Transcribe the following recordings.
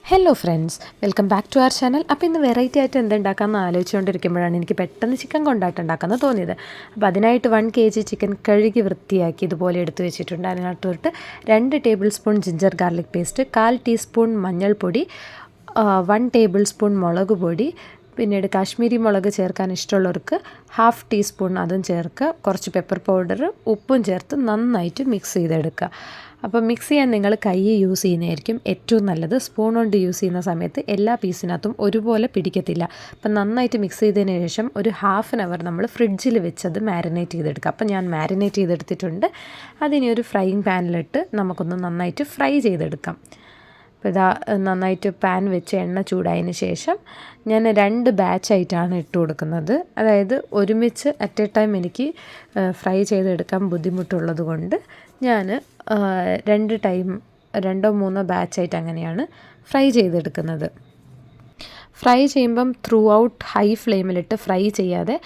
Hello friends, welcome back to our channel. അപ്പോൾ ഇന്ന് variety ആയിട്ട് എന്തുണ്ടാക്കാമെന്ന് ആലോചിച്ചുകൊണ്ടിരിക്കുമ്പോഴാണ് എനിക്ക് പെട്ടെന്ന് ചിക്കൻ കൊണ്ടാട്ടം ഉണ്ടാക്കാമെന്ന് തോന്നിയത്. അപ്പോൾ അതിനായിട്ട് 1 kg ചിക്കൻ കഴുകി വൃത്തിയാക്കി ഇതുപോലെ എടുത്ത് വെച്ചിട്ടുണ്ട്. അതിനകത്തോട്ട് 2 table spoon ginger garlic paste, 1/4 teaspoon മഞ്ഞൾപ്പൊടി, 1 ടേബിൾ സ്പൂൺ മുളക് പൊടി, പിന്നീട് കാശ്മീരി മുളക് ചേർക്കാൻ ഇഷ്ടമുള്ളവർക്ക് 1/2 ടീസ്പൂൺ അതും ചേർക്കുക, കുറച്ച് പെപ്പർ പൗഡർ, ഉപ്പും ചേർത്ത് നന്നായിട്ട് മിക്സ് ചെയ്തെടുക്കുക. അപ്പോൾ മിക്സ് ചെയ്യാൻ നിങ്ങൾ കൈ യൂസ് ചെയ്യുന്നതായിരിക്കും ഏറ്റവും നല്ലത്. സ്പൂൺ കൊണ്ട് യൂസ് ചെയ്യുന്ന സമയത്ത് എല്ലാ പീസിനകത്തും ഒരുപോലെ പിടിക്കത്തില്ല. അപ്പം നന്നായിട്ട് മിക്സ് ചെയ്തതിന് ശേഷം ഒരു 1/2 hour നമ്മൾ ഫ്രിഡ്ജിൽ വെച്ചത് മാരിനേറ്റ് ചെയ്തെടുക്കുക. അപ്പം ഞാൻ മാരിനേറ്റ് ചെയ്തെടുത്തിട്ടുണ്ട്. അതിനെ ഒരു ഫ്രൈയിങ് പാനിലിട്ട് നമുക്കൊന്ന് നന്നായിട്ട് ഫ്രൈ ചെയ്തെടുക്കാം. അപ്പോൾ ഇതാ നന്നായിട്ട് പാൻ വെച്ച് എണ്ണ ചൂടായതിന് ശേഷം ഞാൻ 2 ബാച്ചായിട്ടാണ് ഇട്ട് കൊടുക്കുന്നത്. അതായത് ഒരുമിച്ച് അറ്റ് എ ടൈം എനിക്ക് ഫ്രൈ ചെയ്തെടുക്കാൻ ബുദ്ധിമുട്ടുള്ളത് കൊണ്ട് ഞാൻ 2 3 ബാച്ചായിട്ട് അങ്ങനെയാണ് ഫ്രൈ ചെയ്തെടുക്കുന്നത്. ഫ്രൈ ചെയ്യുമ്പം ത്രൂ ഔട്ട് ഹൈ ഫ്ലെയിമിലിട്ട് ഫ്രൈ ചെയ്യാതെ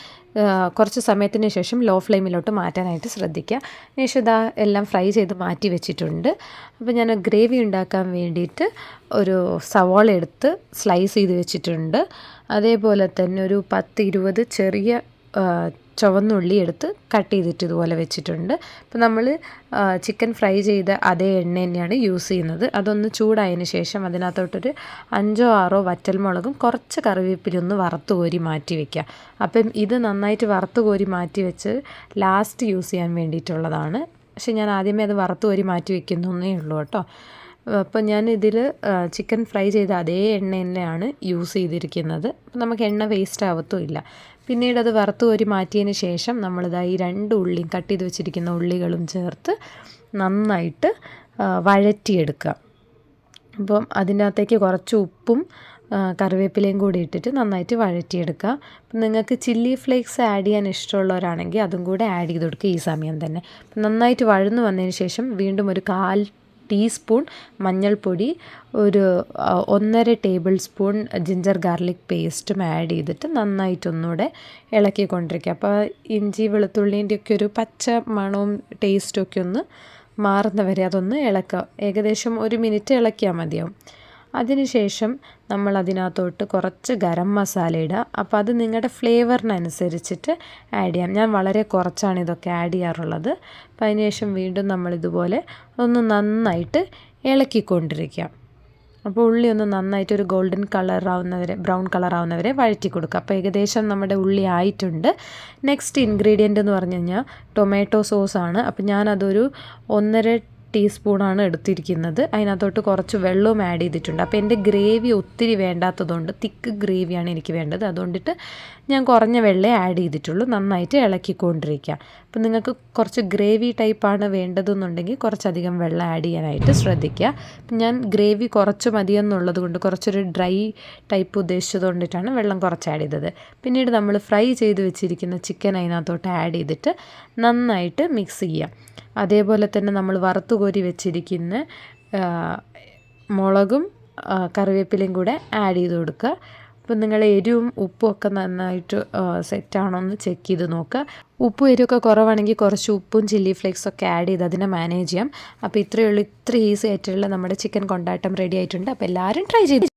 കുറച്ച് സമയത്തിന് ശേഷം ലോ ഫ്ലെയിമിലോട്ട് മാറ്റാനായിട്ട് ശ്രദ്ധിക്കുക. ശേഷം ഇതാ എല്ലാം ഫ്രൈ ചെയ്ത് മാറ്റി വെച്ചിട്ടുണ്ട്. അപ്പോൾ ഞാൻ ഗ്രേവി ഉണ്ടാക്കാൻ വേണ്ടിയിട്ട് ഒരു സവാള എടുത്ത് സ്ലൈസ് ചെയ്ത് വെച്ചിട്ടുണ്ട്. അതേപോലെ തന്നെ ഒരു 10-20 ചെറിയ ചുവന്നുള്ളി എടുത്ത് കട്ട് ചെയ്തിട്ട് ഇതുപോലെ വെച്ചിട്ടുണ്ട്. അപ്പോൾ നമ്മൾ ചിക്കൻ ഫ്രൈ ചെയ്ത അതേ എണ്ണ തന്നെയാണ് യൂസ് ചെയ്യുന്നത്. അതൊന്ന് ചൂടായതിന് ശേഷം അതിനകത്തോട്ടൊരു 5-6 വറ്റൽമുളകും കുറച്ച് കറിവേപ്പിലൊന്ന് വറുത്ത് കോരി മാറ്റി വയ്ക്കുക. അപ്പം ഇത് നന്നായിട്ട് വറുത്ത് കോരി മാറ്റി വെച്ച് ലാസ്റ്റ് യൂസ് ചെയ്യാൻ വേണ്ടിയിട്ടുള്ളതാണ്. പക്ഷേ ഞാൻ ആദ്യമേ അത് വറുത്ത് കോരി മാറ്റി വയ്ക്കുന്നേ ഉള്ളൂ കേട്ടോ. അപ്പോൾ ഞാൻ ഇതിൽ ചിക്കൻ ഫ്രൈ ചെയ്ത അതേ എണ്ണ തന്നെയാണ് യൂസ് ചെയ്തിരിക്കുന്നത്. അപ്പോൾ നമുക്ക് എണ്ണ വേസ്റ്റ് ആവത്തുമില്ല. പിന്നീട് അത് വറുത്ത് കോരി മാറ്റിയതിന് ശേഷം നമ്മളിതാ ഈ 2 ഉള്ളിയും കട്ട് ചെയ്ത് വെച്ചിരിക്കുന്ന ഉള്ളികളും ചേർത്ത് നന്നായിട്ട് വഴറ്റിയെടുക്കുക. അപ്പം അതിൻ്റെ അകത്തേക്ക് കുറച്ച് ഉപ്പും കറിവേപ്പിലയും കൂടി ഇട്ടിട്ട് നന്നായിട്ട് വഴറ്റിയെടുക്കുക. അപ്പം നിങ്ങൾക്ക് ചില്ലി ഫ്ലേക്സ് ആഡ് ചെയ്യാൻ ഇഷ്ടമുള്ളവരാണെങ്കിൽ അതും കൂടെ ആഡ് ചെയ്ത് കൊടുക്കുക ഈ സമയം തന്നെ. അപ്പം നന്നായിട്ട് വഴന്നു വന്നതിന് ശേഷം വീണ്ടും ഒരു 1/4 ടീസ്പൂൺ മഞ്ഞൾപ്പൊടി, ഒരു 1.5 ടേബിൾ സ്പൂൺ ജിഞ്ചർ ഗാർലിക് പേസ്റ്റും ആഡ് ചെയ്തിട്ട് നന്നായിട്ടൊന്നുകൂടെ ഇളക്കിക്കൊണ്ടിരിക്കുക. അപ്പോൾ ഇഞ്ചി വെളുത്തുള്ളിൻ്റെയൊക്കെ ഒരു പച്ച മണവും ടേസ്റ്റും ഒക്കെ ഒന്ന് മാറുന്നവരെ അതൊന്ന് ഇളക്കുക. ഏകദേശം 1 മിനിറ്റ് ഇളക്കിയാൽ മതിയാവും. അതിനുശേഷം നമ്മൾ അതിനകത്തോട്ട് കുറച്ച് ഗരം മസാല ഇടുക. അപ്പോൾ അത് നിങ്ങളുടെ ഫ്ലേവറിനനുസരിച്ചിട്ട് ആഡ് ചെയ്യാം. ഞാൻ വളരെ കുറച്ചാണ് ഇതൊക്കെ ആഡ് ചെയ്യാറുള്ളത്. അപ്പോൾ അതിനുശേഷം വീണ്ടും നമ്മളിതുപോലെ ഒന്ന് നന്നായിട്ട് ഇളക്കിക്കൊണ്ടിരിക്കുക. അപ്പോൾ ഉള്ളി ഒന്ന് നന്നായിട്ട് ഒരു ഗോൾഡൻ ബ്രൗൺ കളറാവുന്നവരെ വഴറ്റി കൊടുക്കുക. അപ്പോൾ ഏകദേശം നമ്മുടെ ഉള്ളി ആയിട്ടുണ്ട്. നെക്സ്റ്റ് ഇൻഗ്രീഡിയൻ്റ് എന്ന് പറഞ്ഞു കഴിഞ്ഞാൽ ടൊമാറ്റോ സോസാണ്. അപ്പോൾ ഞാനതൊരു 1.5 ടീസ്പൂണാണ് എടുത്തിരിക്കുന്നത്. അതിനകത്തോട്ട് കുറച്ച് വെള്ളവും ആഡ് ചെയ്തിട്ടുണ്ട്. അപ്പോൾ എൻ്റെ ഗ്രേവി ഒത്തിരി വേണ്ടാത്തതുകൊണ്ട് തിക്ക് ഗ്രേവിയാണ് എനിക്ക് വേണ്ടത്. അതുകൊണ്ടിട്ട് ഞാൻ കുറഞ്ഞ വെള്ളമേ ആഡ് ചെയ്തിട്ടുള്ളൂ. നന്നായിട്ട് ഇളക്കിക്കൊണ്ടിരിക്കുക. അപ്പോൾ നിങ്ങൾക്ക് കുറച്ച് ഗ്രേവി ടൈപ്പാണ് വേണ്ടതെന്നുണ്ടെങ്കിൽ കുറച്ചധികം വെള്ളം ആഡ് ചെയ്യാനായിട്ട് ശ്രദ്ധിക്കുക. ഞാൻ ഗ്രേവി കുറച്ച് മതിയെന്നുള്ളത് കൊണ്ട് കുറച്ചൊരു ഡ്രൈ ടൈപ്പ് ഉദ്ദേശിച്ചത് കൊണ്ടിട്ടാണ് വെള്ളം കുറച്ച് ആഡ് ചെയ്തത്. പിന്നീട് നമ്മൾ ഫ്രൈ ചെയ്ത് വെച്ചിരിക്കുന്ന ചിക്കൻ അതിനകത്തോട്ട് ആഡ് ചെയ്തിട്ട് നന്നായിട്ട് മിക്സ് ചെയ്യുക. അതേപോലെ തന്നെ നമ്മൾ വറുത്ത് കോരി വെച്ചിരിക്കുന്ന മുളകും കറിവേപ്പിലയും കൂടെ ആഡ് ചെയ്ത് കൊടുക്കുക. അപ്പം നിങ്ങൾ എരിവും ഉപ്പും ഒക്കെ നന്നായിട്ട് സെറ്റാണോ എന്ന് ചെക്ക് ചെയ്ത് നോക്കുക. ഉപ്പും എരിവൊക്കെ കുറവാണെങ്കിൽ കുറച്ച് ഉപ്പും ചില്ലി ഫ്ലേക്സൊക്കെ ആഡ് ചെയ്ത് അതിനെ മാനേജ് ചെയ്യാം. അപ്പോൾ ഇത്രയേ ഉള്ളൂ. ഇത്ര ഈസി ആയിട്ടുള്ള നമ്മുടെ ചിക്കൻ കൊണ്ടാട്ടം റെഡി ആയിട്ടുണ്ട്. അപ്പോൾ എല്ലാവരും ട്രൈ ചെയ്ത്